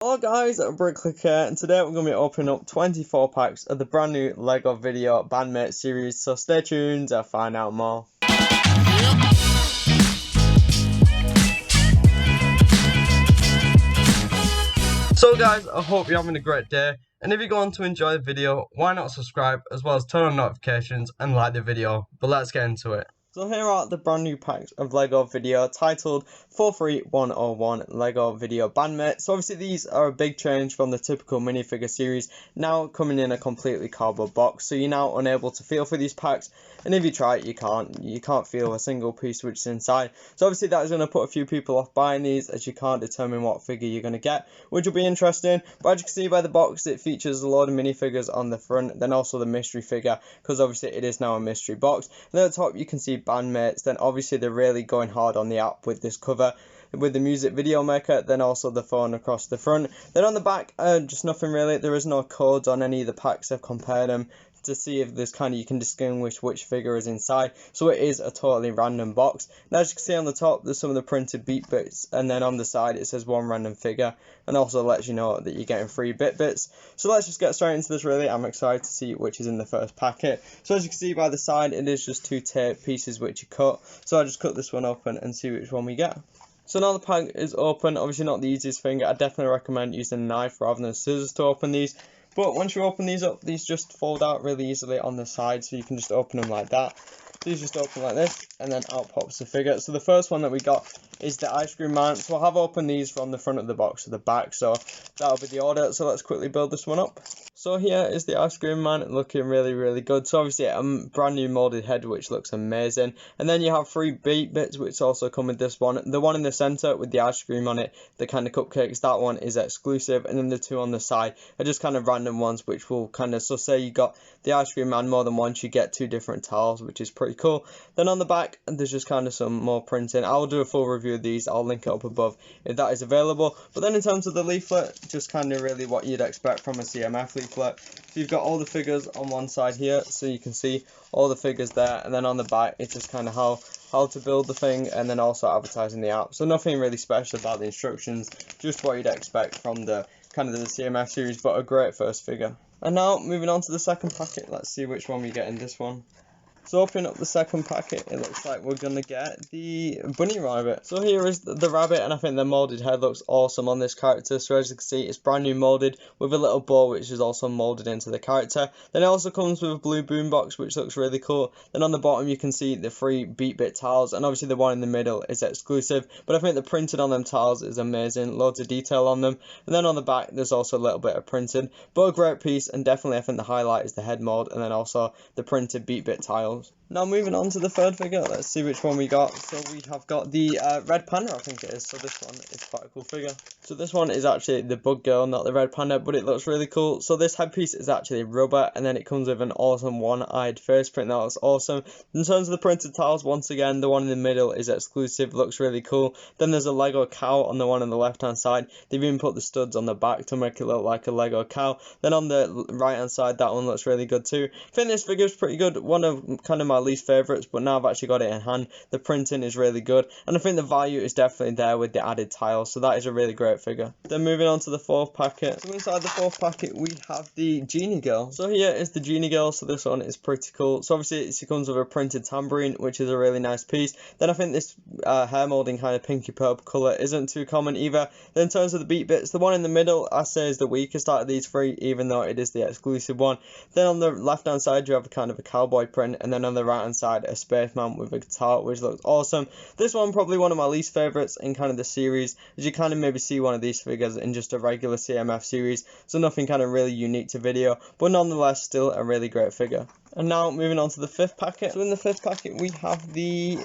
Hello guys, Bricklick here, and today we're going to be opening up 24 packs of the brand new Lego Vidiyo Bandmates series, so stay tuned to find out more. So guys, I hope you're having a great day, and if you're going to enjoy the video, why not subscribe as well as turn on notifications and like the video, but let's get into it. So here are the brand new packs of Lego Vidiyo titled 43101 Lego Vidiyo Bandmates. So obviously these are a big change from the typical minifigure series, now coming in a completely cardboard box. So you're now unable to feel for these packs, and if you try it, you can't feel a single piece which is inside. So obviously that is going to put a few people off buying these, as you can't determine what figure you're going to get, which will be interesting. But as you can see by the box, it features a load of minifigures on the front, then also the mystery figure, because obviously it is now a mystery box. And at the top you can see Bandmates. Then obviously they're really going hard on the app with this cover, with the music video maker, then also the phone across the front. Then on the back, just nothing really. There is no codes on any of the packs. I've compared them to see if there's you can distinguish which figure is inside. So it is a totally random box. Now as you can see on the top, there's some of the printed Beatbits, and then on the side it says one random figure, and also lets you know that you're getting free Beatbits. So let's just get straight into this really. I'm excited to see which is in the first packet. So as you can see by the side, it is just two tape pieces which you cut. So I just cut this one open and see which one we get. So now the pack is open. Obviously not the easiest thing. I definitely recommend using a knife rather than scissors to open these. But once you open these up, these just fold out really easily on the side, so you can just open them like that. These just open like this, and then out pops the figure. So the first one that we got is the ice cream man. So I have opened these from the front of the box to the back, so that'll be the order. So let's quickly build this one up. So here is the ice cream man, looking really good. So obviously a brand new molded head, which looks amazing. And then you have 3 Beatbits, which also come with this one. The one in the center with the ice cream on it, the kind of cupcakes, that one is exclusive. And then the 2 on the side are just kind of random ones, which will so say you got the ice cream man more than once, you get 2 different tiles, which is pretty cool. Then on the back, there's just some more printing. I'll do a full review of these. I'll link it up above if that is available. But then in terms of the leaflet, just really what you'd expect from a CMF leaflet. So you've got all the figures on one side here, so you can see all the figures there, and then on the back it's just how to build the thing, and then also advertising the app. So nothing really special about the instructions, just what you'd expect from the the CMF series, but a great first figure. And now moving on to the second packet, let's see which one we get in this one. So opening up the second packet, it looks like we're going to get the bunny rabbit. So here is the rabbit, and I think the molded head looks awesome on this character. So as you can see, it's brand new molded with a little bow, which is also molded into the character. Then it also comes with a blue boombox, which looks really cool. Then on the bottom you can see the 3 Beatbit tiles, and obviously the one in the middle is exclusive. But I think the printed on them tiles is amazing, loads of detail on them. And then on the back there's also a little bit of printed, but a great piece, and definitely I think the highlight is the head mold, and then also the printed Beatbit tiles. Now moving on to the third figure, let's see which one we got. So we have got the red panda, I think it is. So this one is quite a cool figure. So this one is actually the bug girl, not the red panda, but it looks really cool. So this headpiece is actually rubber, and then it comes with an awesome one-eyed face print that looks awesome. In terms of the printed tiles, once again, the one in the middle is exclusive, looks really cool. Then there's a Lego cow on the one on the left hand side. They've even put the studs on the back to make it look like a Lego cow. Then on the right hand side, that one looks really good too. I think this figure is pretty good, one of my least favorites, but now I've actually got it in hand, the printing is really good, and I think the value is definitely there with the added tiles, so that is a really great figure. Then moving on to the fourth packet. So inside the fourth packet we have the Genie Girl. So here is the Genie Girl. So this one is pretty cool. So obviously it comes with a printed tambourine, which is a really nice piece. Then I think this hair molding pinky purple colour isn't too common either. Then in terms of the Beatbits, the one in the middle I say is the weakest out of these 3, even though it is the exclusive one. Then on the left hand side you have a cowboy print, and then on the right hand side a spaceman with a guitar, which looks awesome. This one probably one of my least favorites in the series, as you maybe see one of these figures in just a regular CMF series, so nothing really unique to Vidiyo, but nonetheless still a really great figure. And now moving on to the fifth packet. So in the fifth packet we have the,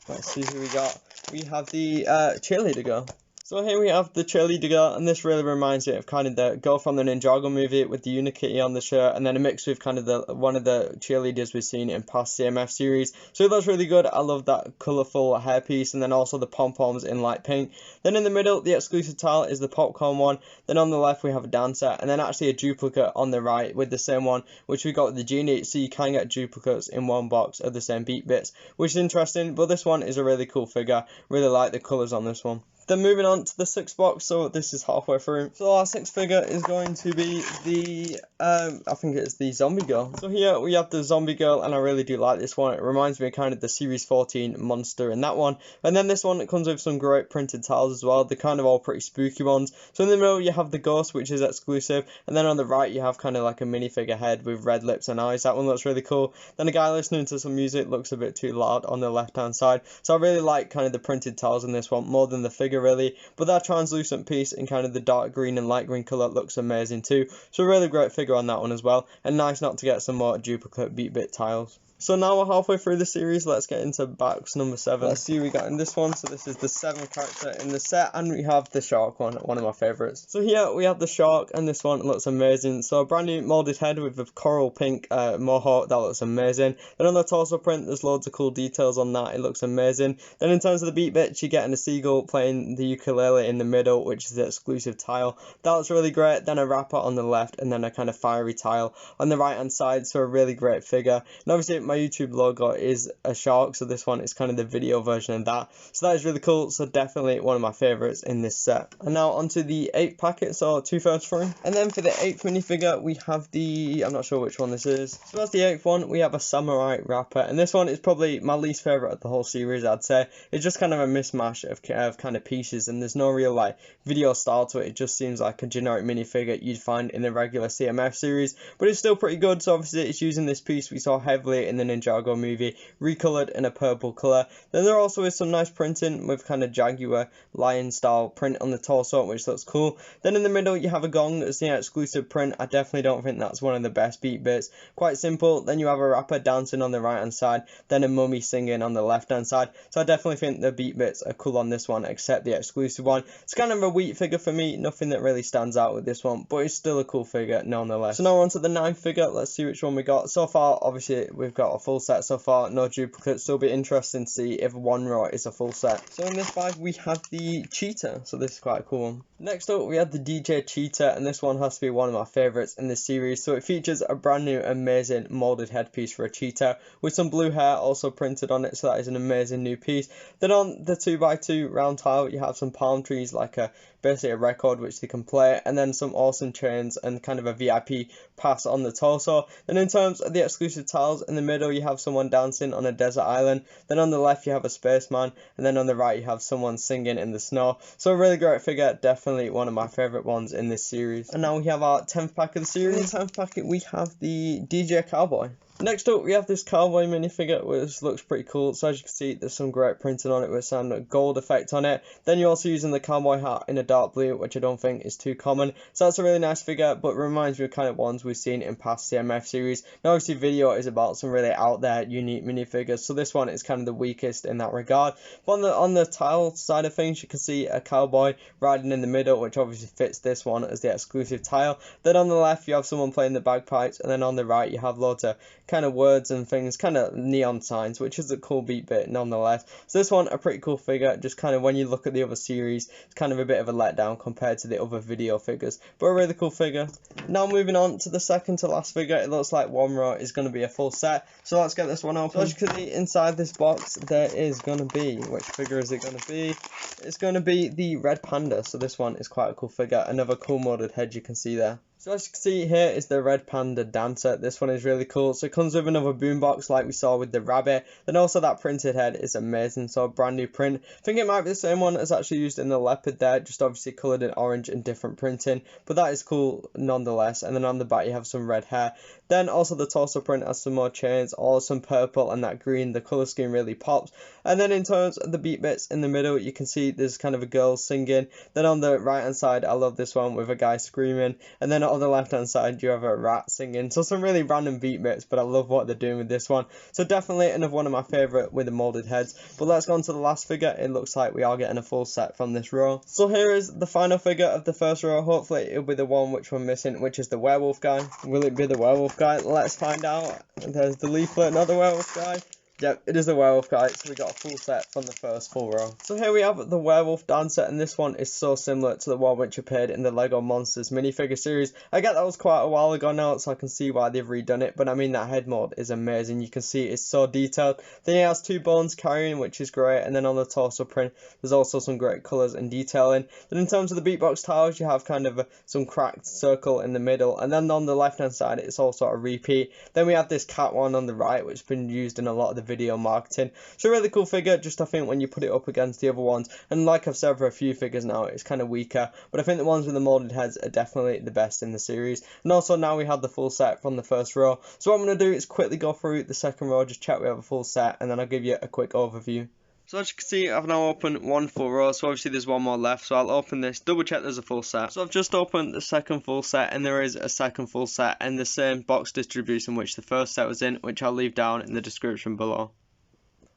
let's see who we got. We have the Cheerleader Girl. So here we have the Cheerleader Girl, and this really reminds me of the girl from the Ninjago movie with the Unikitty on the shirt, and then a mix with one of the cheerleaders we've seen in past CMF series. So it looks really good. I love that colourful hairpiece, and then also the pom-poms in light pink. Then in the middle, the exclusive tile is the popcorn one. Then on the left we have a dancer, and then actually a duplicate on the right with the same one, which we got with the Genie. So you can get duplicates in one box of the same Beatbits, which is interesting. But this one is a really cool figure. Really like the colours on this one. Then moving on to the sixth box, so this is halfway through. So our sixth figure is going to be the, I think it's the Zombie Girl. So here we have the Zombie Girl, and I really do like this one. It reminds me of kind of the Series 14 monster in that one. And then this one, it comes with some great printed tiles as well. They're kind of all pretty spooky ones. So in the middle, you have the Ghost, which is exclusive. And then on the right, you have kind of like a minifigure head with red lips and eyes. That one looks really cool. Then a guy listening to some music looks a bit too loud on the left-hand side. So I really like kind of the printed tiles in this one more than the figure really, but that translucent piece in kind of the dark green and light green colour looks amazing too. So a really great figure on that one as well, and nice not to get some more duplicate Beatbit tiles. So now we're halfway through the series, let's get into box number 7. Let's see what we got in this one. So this is the 7th character in the set, and we have the shark one of my favourites. So here we have the shark, and this one looks amazing. So a brand new moulded head with a coral pink mohawk, that looks amazing. Then on the torso print, there's loads of cool details on that, it looks amazing. Then in terms of the beat bits, you're getting a seagull playing the ukulele in the middle, which is the exclusive tile. That looks really great. Then a wrapper on the left, and then a kind of fiery tile on the right hand side, so a really great figure. And obviously my YouTube logo is a shark, so this one is kind of the video version of that, so that is really cool. So definitely one of my favorites in this set. And now onto the 8th packet, so 2/3 through. And then for the 8th minifigure, we have the, I'm not sure which one this is, so that's the 8th one. We have a samurai wrapper, and this one is probably my least favorite of the whole series, I'd say. It's just kind of a mismatch of kind of pieces, and there's no real like video style to it. It just seems like a generic minifigure you'd find in the regular CMF series, but it's still pretty good. So obviously it's using this piece we saw heavily in the Ninjago movie, recolored in a purple color. Then there also is some nice printing with kind of jaguar lion style print on the torso, which looks cool. Then in the middle you have a gong as the exclusive print. I definitely don't think that's one of the best beat bits. Quite simple. Then you have a rapper dancing on the right hand side, then a mummy singing on the left hand side. So I definitely think the beat bits are cool on this one, except the exclusive one. It's kind of a weak figure for me, nothing that really stands out with this one, but it's still a cool figure nonetheless. So now we're on to the 9th figure. Let's see which one we got. So far obviously we've got a full set so far, no duplicates, so it'll be interesting to see if one row is a full set. So in this bag we have the Cheetah, so this is quite a cool one. Next up we have the DJ Cheetah, and this one has to be one of my favourites in this series. So it features a brand new amazing moulded headpiece for a cheetah with some blue hair also printed on it, so that is an amazing new piece. Then on the 2x2 round tile you have some palm trees, like basically a record which they can play, and then some awesome chains and kind of a VIP pass on the torso. Then in terms of the exclusive tiles, in the middle you have someone dancing on a desert island, then on the left you have a spaceman, and then on the right you have someone singing in the snow. So a really great figure, definitely one of my favourite ones in this series. And now we have our 10th pack of the series. In the 10th packet we have the DJ Cowboy. Next up we have this Cowboy minifigure, which looks pretty cool. So as you can see, there's some great printing on it with some gold effect on it. Then you're also using the cowboy hat in a dark blue, which I don't think is too common. So that's a really nice figure, but reminds me of kind of ones we've seen in past CMF series. Now obviously Vidiyo is about some really out there unique minifigures, so this one is kind of the weakest in that regard. But on the tile side of things, you can see a cowboy riding in the middle, which obviously fits this one as the exclusive tile. Then on the left you have someone playing the bagpipes, and then on the right you have loads of kind of words and things, kind of neon signs, which is a cool beat bit nonetheless. So this one, a pretty cool figure, just kind of when you look at the other series, it's kind of a bit of a letdown compared to the other Vidiyo figures, but a really cool figure. Now moving on to the second to last figure, it looks like one row is going to be a full set, so let's get this one open. So as you can see inside this box, there is going to be, which figure is it going to be? It's going to be the Red Panda, so this one is quite a cool figure, another cool modded head you can see there. So as you can see here is the Red Panda Dancer. This one is really cool. So it comes with another boombox like we saw with the rabbit. Then also that printed head is amazing. So a brand new print. I think it might be the same one as actually used in the leopard there, just obviously coloured in orange and different printing. But that is cool nonetheless. And then on the back you have some red hair. Then also the torso print has some more chains, all some purple and that green. The colour scheme really pops. And then in terms of the beat bits in the middle, you can see there's kind of a girl singing. Then on the right hand side, I love this one with a guy screaming. And then on the left hand side you have a rat singing. So some really random beat bits, but I love what they're doing with this one. So definitely another one of my favourite with the moulded heads. But let's go on to the last figure. It looks like we are getting a full set from this row. So here is the final figure of the first row. Hopefully it'll be the one which we're missing, which is the werewolf guy. Will it be the werewolf guy? Let's find out. There's the leaflet, another werewolf guy. Yep, it is the werewolf, guys, so we got a full set from the first full row. So here we have the Werewolf Dancer, and this one is so similar to the one which appeared in the Lego Monsters minifigure series. I get that was quite a while ago now, so I can see why they've redone it, but I mean, that head mold is amazing. You can see it's so detailed. Then he has 2 bones carrying, which is great, and then on the torso print, there's also some great colours and detailing. Then in terms of the beatbox tiles, you have kind of some cracked circle in the middle, and then on the left hand side, it's also a repeat. Then we have this cat one on the right, which has been used in a lot of the video marketing. It's a really cool figure, just I think when you put it up against the other ones, and like I've said for a few figures now, it's kind of weaker, but I think the ones with the molded heads are definitely the best in the series. And also now we have the full set from the first row, so what I'm going to do is quickly go through the second row, just check we have a full set, and then I'll give you a quick overview. So as you can see, I've now opened one full row, so obviously there's one more left, so I'll open this, double check there's a full set. So I've just opened the second full set, and there is a second full set, and the same box distribution which the first set was in, which I'll leave down in the description below.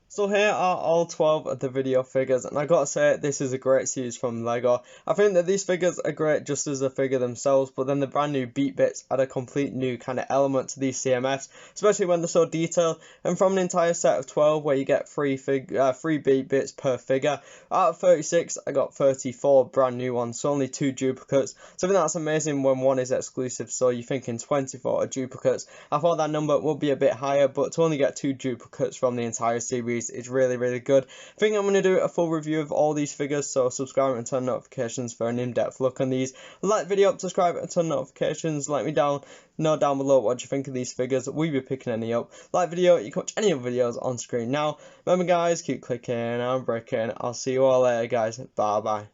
So here are all 12 of the Vidiyo figures, and I gotta say, this is a great series from Lego. I think that these figures are great just as a figure themselves, but then the brand new Beatbits add a complete new kind of element to these CMFs, especially when they're so detailed. And from an entire set of 12 where you get 3 Beatbits per figure, out of 36 I got 34 brand new ones, so only 2 duplicates. So I think that's amazing when one is exclusive, so you're thinking 24 are duplicates. I thought that number would be a bit higher, but to only get 2 duplicates from the entire series, it's really good. I think I'm going to do a full review of all these figures, so subscribe and turn notifications for an in-depth look on these. Like the video up, subscribe and turn notifications. Let me know down below what you think of these figures. We'll be picking any up. Like video, you can watch any of the videos on screen now. Remember guys, keep clicking and breaking. I'll see you all later guys. Bye bye.